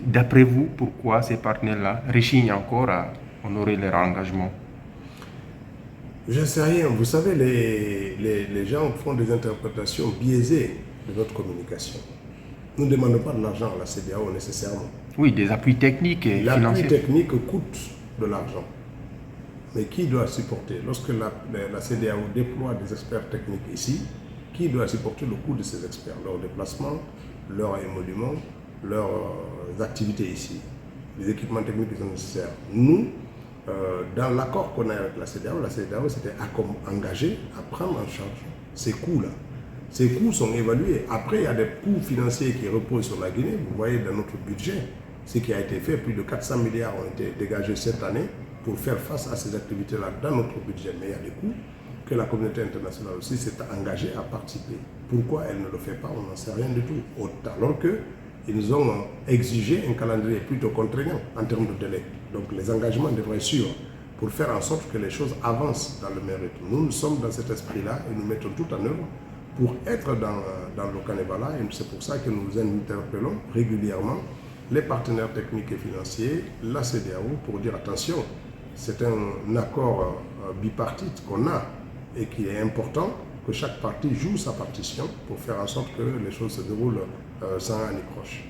d'après vous, pourquoi ces partenaires-là rechignent encore à honorer leur engagement? Je ne sais rien. Vous savez, les gens font des interprétations biaisées de notre communication. Nous ne demandons pas de l'argent à la CEDEAO nécessairement. Oui, des appuis techniques et L'appui financiers. technique coûte de l'argent. Mais qui doit supporter? Lorsque la CEDEAO déploie des experts techniques ici, qui doit supporter le coût de ces experts? Leur déplacement, leur émolument, leurs activités ici, les équipements techniques qui sont nécessaires. Nous, dans l'accord qu'on a avec la CEDEAO s'était engagée à prendre en charge ces coûts-là. Ces coûts sont évalués. Après, il y a des coûts financiers qui reposent sur la Guinée. Vous voyez dans notre budget, ce qui a été fait, plus de 400 milliards ont été dégagés cette année pour faire face à ces activités-là dans notre budget. Mais il y a des coûts que la communauté internationale aussi s'est engagée à participer. Pourquoi elle ne le fait pas? On n'en sait rien du tout. Alors qu'ils nous ont exigé un calendrier plutôt contraignant en termes de délai. Donc les engagements devraient suivre pour faire en sorte que les choses avancent dans le mérite. Nous sommes dans cet esprit-là et nous mettons tout en œuvre pour être dans le Canévala, et c'est pour ça que nous interpellons régulièrement les partenaires techniques et financiers, la CEDEAO, pour dire attention, c'est un accord bipartite qu'on a et qui est important que chaque partie joue sa partition pour faire en sorte que les choses se déroulent sans anicroche.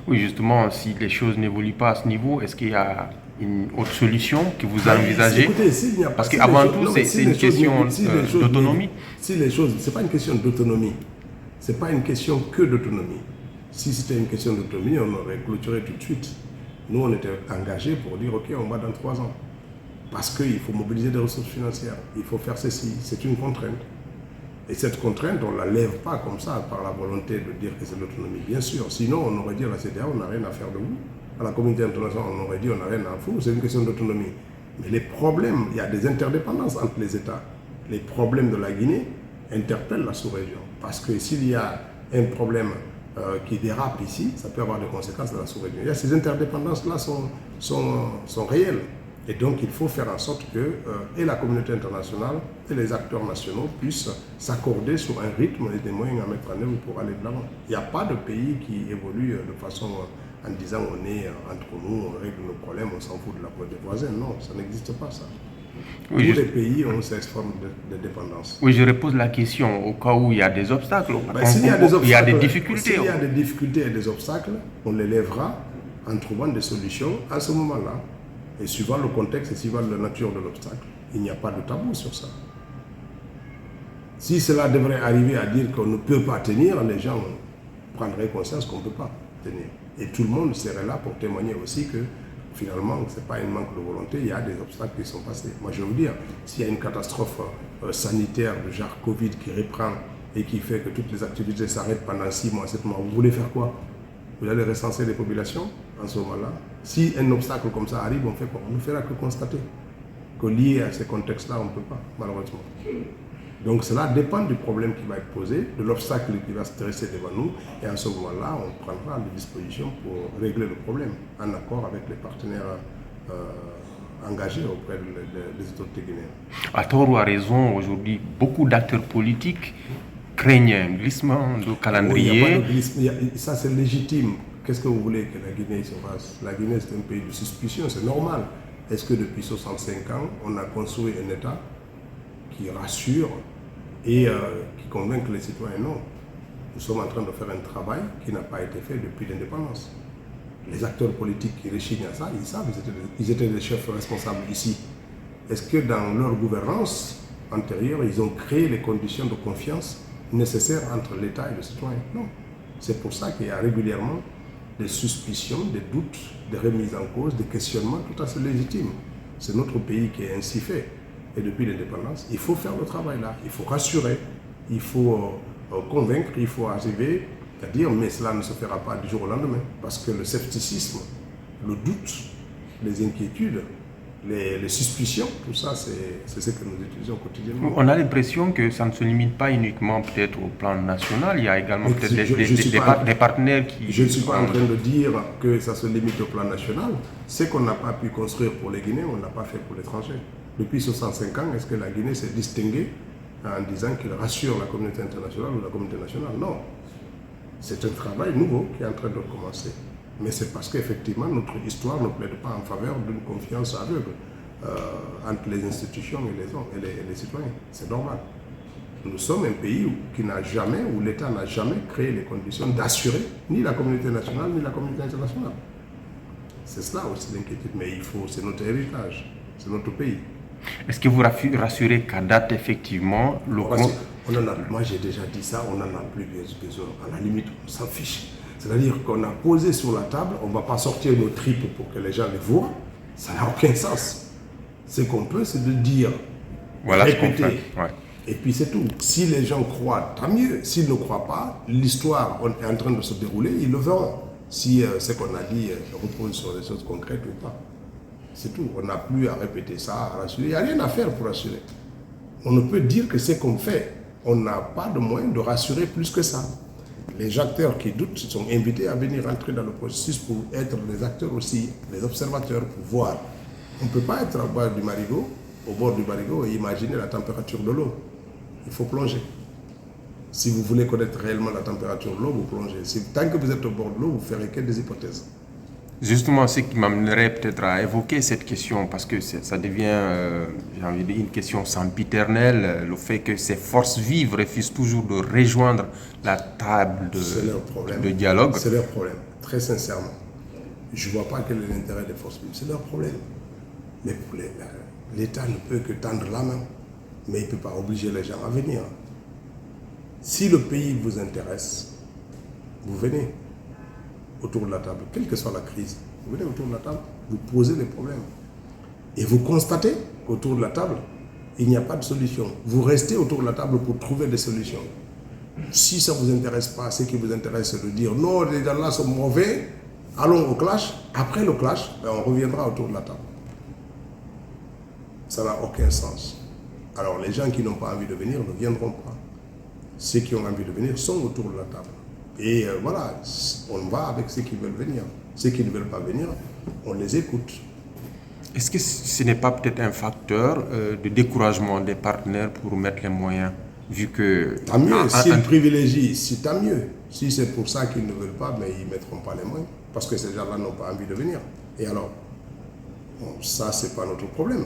Oui, justement, si les choses n'évoluent pas à ce niveau, est-ce qu'il y a une autre solution que vous envisagez? Écoutez, s'il n'y a pas, parce qu'avant tout, c'est une question d'autonomie. Si les choses, c'est pas une question d'autonomie, c'est pas une question que d'autonomie. Si c'était une question d'autonomie, on aurait clôturé tout de suite. Nous, on était engagés pour dire, ok, on va dans 3 ans. Parce qu'il faut mobiliser des ressources financières, il faut faire ceci, c'est une contrainte. Et cette contrainte, on ne la lève pas comme ça par la volonté de dire que c'est l'autonomie. Bien sûr, sinon on aurait dit à la CEDEAO, on n'a rien à faire de vous. À la communauté internationale, on aurait dit, on n'a rien à foutre, c'est une question d'autonomie. Mais les problèmes, il y a des interdépendances entre les États. Les problèmes de la Guinée interpellent la sous-région. Parce que s'il y a un problème qui dérape ici, ça peut avoir des conséquences dans la sous-région. Ces interdépendances-là sont réelles. Et donc, il faut faire en sorte que et la communauté internationale et les acteurs nationaux puissent s'accorder sur un rythme et des moyens à mettre en œuvre pour aller de l'avant. Il n'y a pas de pays qui évolue de façon en disant on est entre nous, on règle nos problèmes, on s'en fout de la peau des voisins. Non, ça n'existe pas ça. Oui, tous les pays ont cette forme de dépendance. Oui, je repose la question au cas où il y a des obstacles. S'il y a des obstacles, il y a des difficultés. S'il y a des difficultés et des obstacles, on les lèvera en trouvant des solutions à ce moment-là. Et suivant le contexte et suivant la nature de l'obstacle, il n'y a pas de tabou sur ça. Si cela devrait arriver à dire qu'on ne peut pas tenir, les gens prendraient conscience qu'on ne peut pas tenir. Et tout le monde serait là pour témoigner aussi que finalement, ce n'est pas un manque de volonté, il y a des obstacles qui sont passés. Moi, je vais vous dire, s'il y a une catastrophe sanitaire de genre Covid qui reprend et qui fait que toutes les activités s'arrêtent pendant 6 mois, 7 mois, vous voulez faire quoi? Vous allez recenser les populations en ce moment-là. Si un obstacle comme ça arrive, on fait quoi? On ne fera que constater que lié à ces contextes-là, on ne peut pas, malheureusement. Donc cela dépend du problème qui va être posé, de l'obstacle qui va se dresser devant nous, et à ce moment-là, on prendra des dispositions pour régler le problème, en accord avec les partenaires engagés auprès des autorités guinéennes. À tort ou à raison, aujourd'hui, beaucoup d'acteurs politiques craignent un glissement de calendrier. Il y a pas de glissement. Ça, c'est légitime. Qu'est-ce que vous voulez que la Guinée se fasse? La Guinée, c'est un pays de suspicion, c'est normal. Est-ce que depuis 65 ans, on a construit un État qui rassure et qui convainc les citoyens? Non. Nous sommes en train de faire un travail qui n'a pas été fait depuis l'indépendance. Les acteurs politiques qui rechignent à ça, ils savent, ils étaient des chefs responsables ici. Est-ce que dans leur gouvernance antérieure, ils ont créé les conditions de confiance nécessaires entre l'État et le citoyen? Non. C'est pour ça qu'il y a régulièrement des suspicions, des doutes, des remises en cause, des questionnements tout à fait légitimes. C'est notre pays qui est ainsi fait. Et depuis l'indépendance, il faut faire le travail là. Il faut rassurer, il faut convaincre, il faut arriver à dire, mais cela ne se fera pas du jour au lendemain. Parce que le scepticisme, le doute, les inquiétudes, les suspicions, tout ça, c'est ce que nous utilisons quotidiennement. On a l'impression que ça ne se limite pas uniquement peut-être au plan national, il y a également peut-être des partenaires qui... Je ne suis pas en train de dire que ça se limite au plan national. Ce qu'on n'a pas pu construire pour les Guinéens, on n'a pas fait pour l'étranger. Depuis 65 ans, est-ce que la Guinée s'est distinguée en disant qu'il rassure la communauté internationale ou la communauté nationale? Non. C'est un travail nouveau qui est en train de commencer. Mais c'est parce qu'effectivement, notre histoire ne plaide pas en faveur d'une confiance aveugle entre les institutions et les hommes et les citoyens. C'est normal. Nous sommes un pays qui n'a jamais, où l'État n'a jamais créé les conditions d'assurer ni la communauté nationale ni la communauté internationale. C'est cela aussi l'inquiétude, mais c'est notre héritage, c'est notre pays. Est-ce que vous rassurez qu'à date, effectivement, moi j'ai déjà dit ça, on n'en a plus besoin. À la limite, on s'en fiche. C'est-à-dire qu'on a posé sur la table, on ne va pas sortir nos tripes pour que les gens les voient. Ça n'a aucun sens. Ce qu'on peut, c'est de dire, voilà, répéter. Ouais. Et puis c'est tout. Si les gens croient, tant mieux. S'ils ne croient pas, l'histoire est en train de se dérouler, ils le verront. Si ce qu'on a dit repose sur des choses concrètes ou pas. C'est tout. On n'a plus à répéter ça, à rassurer. Il n'y a rien à faire pour rassurer. On ne peut dire que c'est qu'on fait. On n'a pas de moyen de rassurer plus que ça. Les acteurs qui doutent sont invités à venir entrer dans le processus pour être des acteurs aussi, des observateurs, pour voir. On ne peut pas être au bord du marigot et imaginer la température de l'eau. Il faut plonger. Si vous voulez connaître réellement la température de l'eau, vous plongez. Tant que vous êtes au bord de l'eau, vous ferez que des hypothèses. Justement, ce qui m'amènerait peut-être à évoquer cette question, parce que ça devient, j'ai envie de dire, une question sempiternelle, le fait que ces forces vives refusent toujours de rejoindre la table de dialogue. C'est leur problème, très sincèrement. Je ne vois pas quel est l'intérêt des forces vives, c'est leur problème. L'État ne peut que tendre la main, mais il ne peut pas obliger les gens à venir. Si le pays vous intéresse, vous venez autour de la table, quelle que soit la crise. Vous venez autour de la table, vous posez les problèmes. Et vous constatez qu'autour de la table, il n'y a pas de solution. Vous restez autour de la table pour trouver des solutions. Si ça ne vous intéresse pas, ce qui vous intéresse, c'est de dire non, les gens là sont mauvais, allons au clash. Après le clash, on reviendra autour de la table. Ça n'a aucun sens. Alors les gens qui n'ont pas envie de venir ne viendront pas. Ceux qui ont envie de venir sont autour de la table. Et voilà, on va avec ceux qui veulent venir. Ceux qui ne veulent pas venir, on les écoute. Est-ce que ce n'est pas peut-être un facteur de découragement des partenaires pour mettre les moyens, vu que... Tant mieux, s'ils privilégient, tant mieux. Si c'est pour ça qu'ils ne veulent pas, mais ils ne mettront pas les moyens. Parce que ces gens-là n'ont pas envie de venir. Et alors, bon, ça, ce n'est pas notre problème.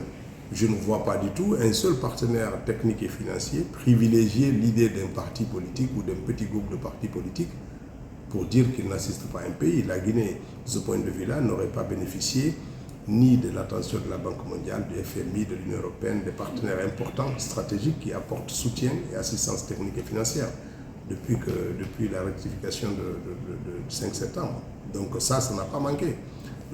Je ne vois pas du tout un seul partenaire technique et financier privilégier l'idée d'un parti politique ou d'un petit groupe de partis politiques pour dire qu'il n'assiste pas à un pays. La Guinée, de ce point de vue-là, n'aurait pas bénéficié ni de l'attention de la Banque mondiale, du FMI, de l'Union européenne, des partenaires importants, stratégiques qui apportent soutien et assistance technique et financière depuis la rectification de 5 septembre. Donc ça n'a pas manqué.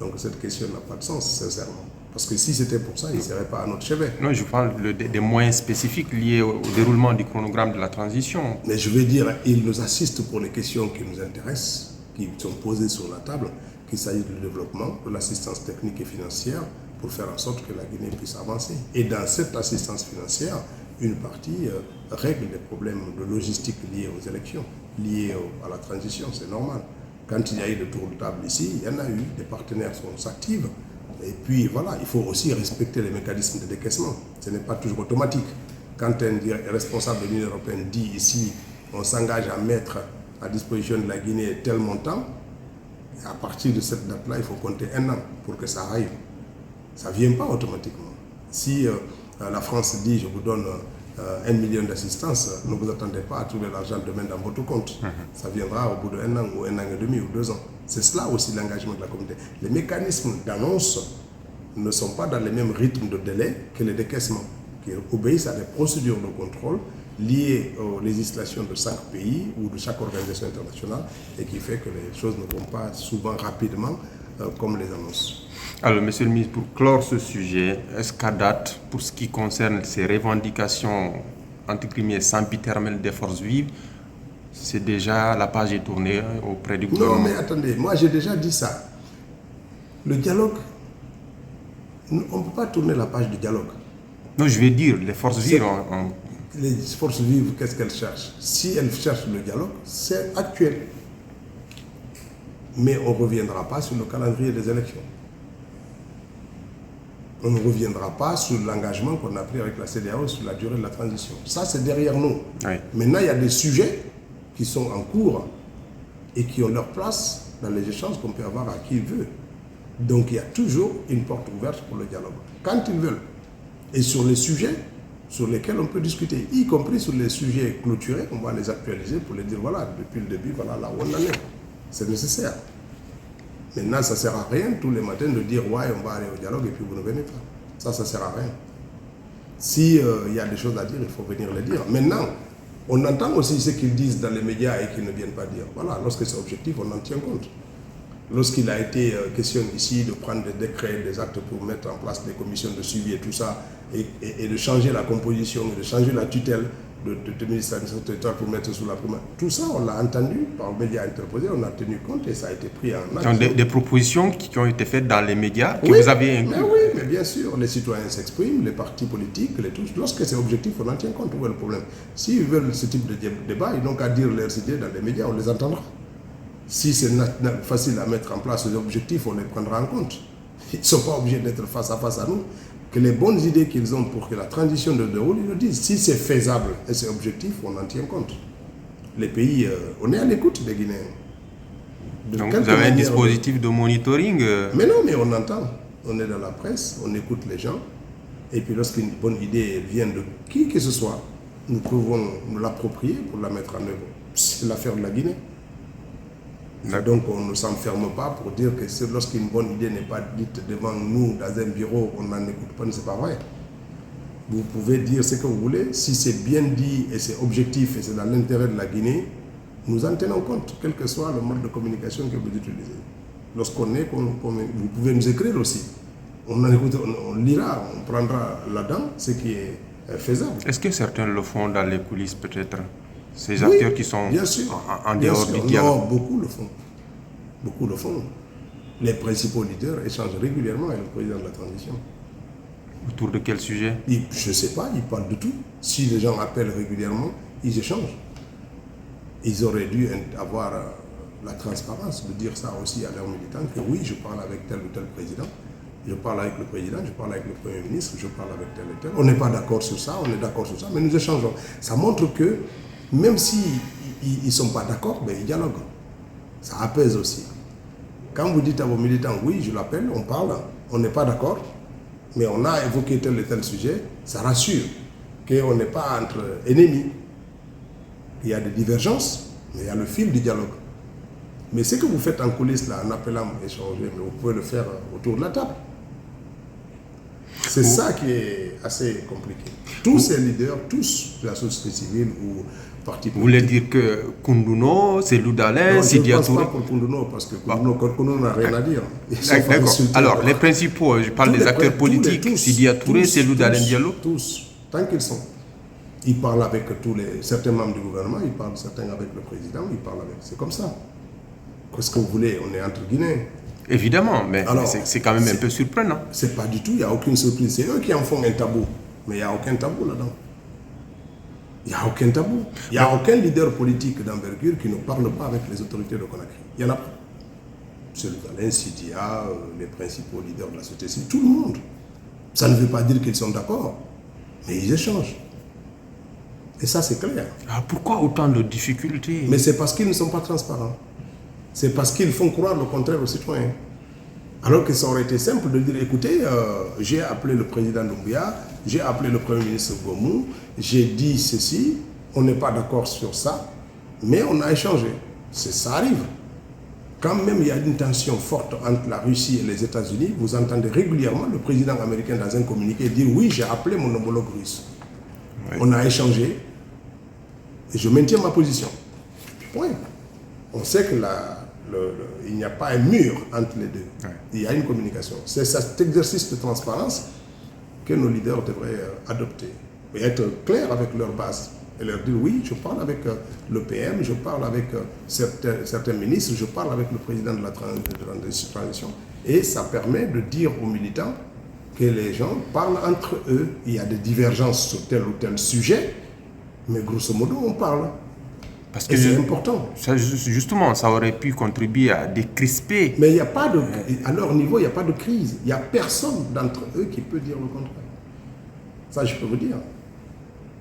Donc cette question n'a pas de sens, sincèrement. Parce que si c'était pour ça, il ne serait pas à notre chevet. Non, je parle des moyens spécifiques liés au déroulement du chronogramme de la transition. Mais je veux dire, ils nous assistent pour les questions qui nous intéressent, qui sont posées sur la table, qu'il s'agisse du développement, de l'assistance technique et financière, pour faire en sorte que la Guinée puisse avancer. Et dans cette assistance financière, une partie règle des problèmes de logistique liés aux élections, liés à la transition, c'est normal. Quand il y a eu le tour de table ici, il y en a eu, des partenaires s'activent. Et puis voilà, il faut aussi respecter les mécanismes de décaissement. Ce n'est pas toujours automatique. Quand un responsable de l'Union européenne dit ici, on s'engage à mettre à disposition de la Guinée tel montant, à partir de cette date-là, il faut compter 1 an pour que ça arrive. Ça ne vient pas automatiquement. Si la France dit, je vous donne 1 million d'assistance, ne vous attendez pas à trouver l'argent demain dans votre compte. Ça viendra au bout de 1 an ou 1 an et demi ou 2 ans. C'est cela aussi l'engagement de la communauté. Les mécanismes d'annonce ne sont pas dans les mêmes rythmes de délai que les décaissements, qui obéissent à des procédures de contrôle liées aux législations de 5 pays ou de chaque organisation internationale et qui fait que les choses ne vont pas souvent rapidement comme les annonces. Alors, Monsieur le ministre, pour clore ce sujet, est-ce qu'à date, pour ce qui concerne ces revendications entre guillemets sempiternelles des forces vives, c'est déjà la page est tournée auprès du gouvernement? Non, mais attendez, moi j'ai déjà dit ça. Le dialogue, on ne peut pas tourner la page du dialogue. Non, je vais dire, les forces vives... Les forces vives, qu'est-ce qu'elles cherchent? Si elles cherchent le dialogue, c'est actuel. Mais on ne reviendra pas sur le calendrier des élections. On ne reviendra pas sur l'engagement qu'on a pris avec la CEDEAO sur la durée de la transition. Ça, c'est derrière nous. Oui. Maintenant, il y a des sujets qui sont en cours et qui ont leur place dans les échanges qu'on peut avoir à qui il veut. Donc il y a toujours une porte ouverte pour le dialogue, quand ils veulent. Et sur les sujets sur lesquels on peut discuter, y compris sur les sujets clôturés, on va les actualiser pour les dire, voilà, depuis le début, voilà là où on en est. C'est nécessaire. Maintenant, ça ne sert à rien tous les matins de dire, ouais, on va aller au dialogue et puis vous ne venez pas. Ça ne sert à rien. S'il y a des choses à dire, il faut venir les dire. Maintenant, on entend aussi ce qu'ils disent dans les médias et qu'ils ne viennent pas dire. Voilà, lorsque c'est objectif, on en tient compte. Lorsqu'il a été question ici de prendre des décrets, des actes pour mettre en place des commissions de suivi et tout ça, et de changer la composition, de changer la tutelle de ministre de l'administration territoriale pour mettre sous la primaire, tout ça, on l'a entendu par les médias interposés, on a tenu compte et ça a été pris en action. Donc des propositions qui ont été faites dans les médias, que oui, vous avez inclus. Mais oui, mais bien sûr, les citoyens s'expriment, les partis politiques, les tous. Lorsque c'est objectif, on en tient compte. Où est le problème? S'ils veulent ce type de débat, ils n'ont qu'à dire leurs idées dans les médias, on les entendra. Si c'est facile à mettre en place, les objectifs, on les prendra en compte. Ils ne sont pas obligés d'être face à nous. Que les bonnes idées qu'ils ont pour que la transition se déroule, ils le disent. Si c'est faisable et c'est objectif, on en tient compte. Les pays, on est à l'écoute des Guinéens. Donc vous avez un dispositif de monitoring Mais non, mais on entend. On est dans la presse, on écoute les gens. Et puis lorsqu'une bonne idée vient de qui que ce soit, nous pouvons nous l'approprier pour la mettre en œuvre. C'est l'affaire de la Guinée. Donc on ne s'enferme pas pour dire que lorsqu'une bonne idée n'est pas dite devant nous dans un bureau, on n'en écoute pas, c'est pas vrai. Vous pouvez dire ce que vous voulez, si c'est bien dit et c'est objectif et c'est dans l'intérêt de la Guinée, nous en tenons compte, quel que soit le mode de communication que vous utilisez. Lorsqu'on est, vous pouvez nous écrire aussi. On en écoute, on lira, on prendra là-dedans ce qui est faisable. Est-ce que certains le font dans les coulisses peut-être? Ces acteurs qui sont en dehors du dialogue? Non, beaucoup le font. Beaucoup le font. Les principaux leaders échangent régulièrement avec le président de la transition. Autour de quel sujet? Je ne sais pas, ils parlent de tout. Si les gens appellent régulièrement, ils échangent. Ils auraient dû avoir la transparence de dire ça aussi à leurs militants, que oui, je parle avec tel ou tel président, je parle avec le président, je parle avec le Premier ministre, je parle avec tel et tel. On n'est pas d'accord sur ça, on est d'accord sur ça, mais nous échangeons. Ça montre que même s'ils ne sont pas d'accord, ben, ils dialoguent. Ça apaise aussi. Quand vous dites à vos militants, oui, je l'appelle, on parle, on n'est pas d'accord, mais on a évoqué tel et tel sujet, ça rassure qu'on n'est pas entre ennemis. Il y a des divergences, mais il y a le fil du dialogue. Mais ce que vous faites en coulisses, là, en appelant à échanger, mais vous pouvez le faire autour de la table. C'est ça qui est assez compliqué. Tous ces leaders, tous de la société civile ou partis politiques. Vous voulez dire que Koundouno, c'est Loudalin, Sidia Touré? Je ne pense pas pour Koundouno, parce que Koundouno n'a rien à dire. D'accord. Alors, les principaux, je parle des acteurs politiques. Sidia Touré, c'est Loudalin Diallo? Tous, tant qu'ils sont. Ils parlent avec certains membres du gouvernement, ils parlent certains avec le président, ils parlent avec. C'est comme ça. Qu'est-ce que vous voulez? On est entre Guinéens. Évidemment, mais c'est quand même un peu surprenant. C'est pas du tout, il n'y a aucune surprise. C'est eux qui en font un tabou. Mais il n'y a aucun tabou là-dedans. Il n'y a aucun tabou. Il n'y a aucun leader politique d'envergure qui ne parle pas avec les autorités de Conakry. Il n'y en a pas. C'est Alain Sidia, les principaux leaders de la société civile, tout le monde. Ça ne veut pas dire qu'ils sont d'accord, mais ils échangent. Et ça, c'est clair. Alors pourquoi autant de difficultés? Mais c'est parce qu'ils ne sont pas transparents. C'est parce qu'ils font croire le contraire aux citoyens. Alors que ça aurait été simple de dire, écoutez, j'ai appelé le président Doumbouya, j'ai appelé le Premier ministre Gomou, j'ai dit ceci, on n'est pas d'accord sur ça, mais on a échangé. Ça arrive. Quand même il y a une tension forte entre la Russie et les États-Unis, vous entendez régulièrement le président américain dans un communiqué dire, oui, j'ai appelé mon homologue russe. Oui. On a échangé et je maintiens ma position. Point. On sait que il n'y a pas un mur entre les deux. Ouais. Il y a une communication. C'est cet exercice de transparence que nos leaders devraient adopter. Et être clairs avec leur base. Et leur dire, oui, je parle avec le PM, je parle avec certains ministres, je parle avec le président de la transition. Et ça permet de dire aux militants que les gens parlent entre eux. Il y a des divergences sur tel ou tel sujet, mais grosso modo, on parle. Parce que c'est important. Justement, ça aurait pu contribuer à décrisper. Mais il n'y a pas de, à leur niveau, il n'y a pas de crise. Il n'y a personne d'entre eux qui peut dire le contraire. Ça, je peux vous dire.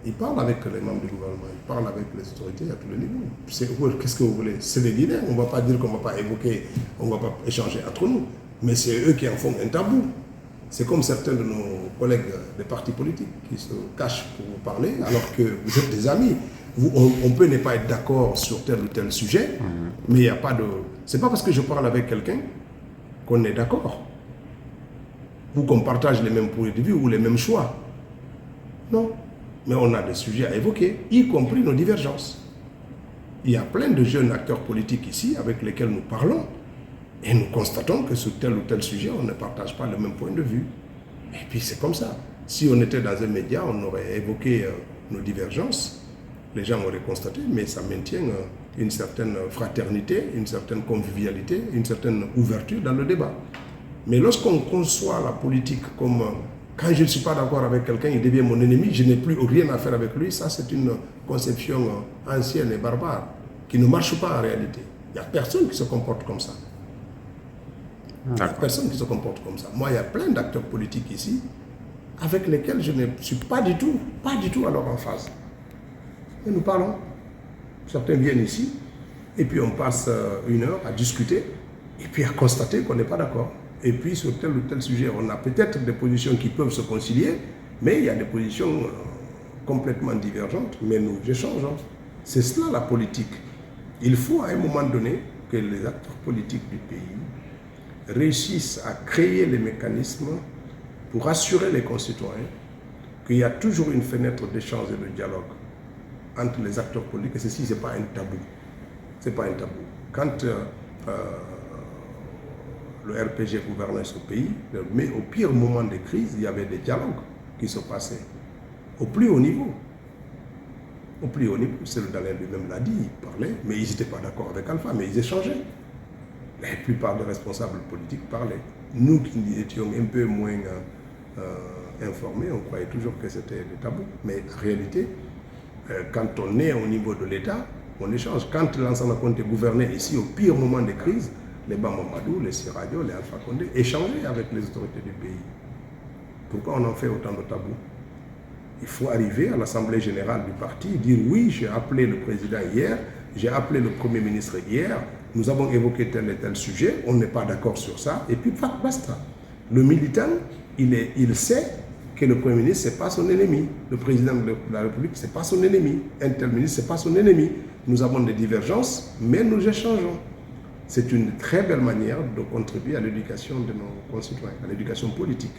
Il Il parle avec les membres du gouvernement, il parle avec les autorités à tous les niveaux. Qu'est-ce que vous voulez? C'est des Guinéens, on ne va pas dire qu'on ne va pas évoquer, on ne va pas échanger entre nous. Mais c'est eux qui en font un tabou. C'est comme certains de nos collègues des partis politiques qui se cachent pour vous parler, alors que vous êtes des amis. On peut ne pas être d'accord sur tel ou tel sujet, mais il n'y a pas de... C'est pas parce que je parle avec quelqu'un qu'on est d'accord, ou qu'on partage les mêmes points de vue ou les mêmes choix. Non. Mais on a des sujets à évoquer, y compris nos divergences. Il y a plein de jeunes acteurs politiques ici avec lesquels nous parlons et nous constatons que sur tel ou tel sujet, on ne partage pas le même point de vue. Et puis c'est comme ça. Si on était dans un média, on aurait évoqué nos divergences, les gens auraient constaté, mais ça maintient une certaine fraternité, une certaine convivialité, une certaine ouverture dans le débat. Mais lorsqu'on conçoit la politique comme... Quand je ne suis pas d'accord avec quelqu'un, il devient mon ennemi, je n'ai plus rien à faire avec lui. Ça, c'est une conception ancienne et barbare qui ne marche pas en réalité. Il n'y a personne qui se comporte comme ça. Il n'y a personne qui se comporte comme ça. Moi, il y a plein d'acteurs politiques ici avec lesquels je ne suis pas du tout alors en phase. Et nous parlons. Certains viennent ici et puis on passe 1 heure à discuter et puis à constater qu'on n'est pas d'accord. Et puis sur tel ou tel sujet, on a peut-être des positions qui peuvent se concilier, mais il y a des positions complètement divergentes, mais nous échangeons. C'est cela la politique. Il faut à un moment donné que les acteurs politiques du pays réussissent à créer les mécanismes pour assurer les concitoyens qu'il y a toujours une fenêtre d'échange et de dialogue entre les acteurs politiques, et ceci, ce n'est pas un tabou. Ce n'est pas un tabou. Quand le RPG gouvernait ce pays, mais au pire moment des crises, il y avait des dialogues qui se passaient au plus haut niveau. Au plus haut niveau, Cellou Dalein lui-même l'a dit, il parlait, mais ils n'étaient pas d'accord avec Alpha, mais ils échangeaient. La plupart des responsables politiques parlaient. Nous qui étions un peu moins informés, on croyait toujours que c'était des tabous. Mais en réalité, quand on est au niveau de l'État, on échange. Quand Lansana Conté gouvernait ici, au pire moment des crises, les Bamba Mamadou, les Siradio, les Alpha Condé échangeaient avec les autorités du pays. Pourquoi on en fait autant de tabous? Il faut arriver à l'Assemblée générale du parti, dire oui, j'ai appelé le président hier, j'ai appelé le Premier ministre hier, nous avons évoqué tel et tel sujet, on n'est pas d'accord sur ça, et puis basta. Le militant, il sait que le Premier ministre, ce n'est pas son ennemi. Le président de la République, ce n'est pas son ennemi. Un tel ministre, ce n'est pas son ennemi. Nous avons des divergences, mais nous échangeons. C'est une très belle manière de contribuer à l'éducation de nos concitoyens, à l'éducation politique.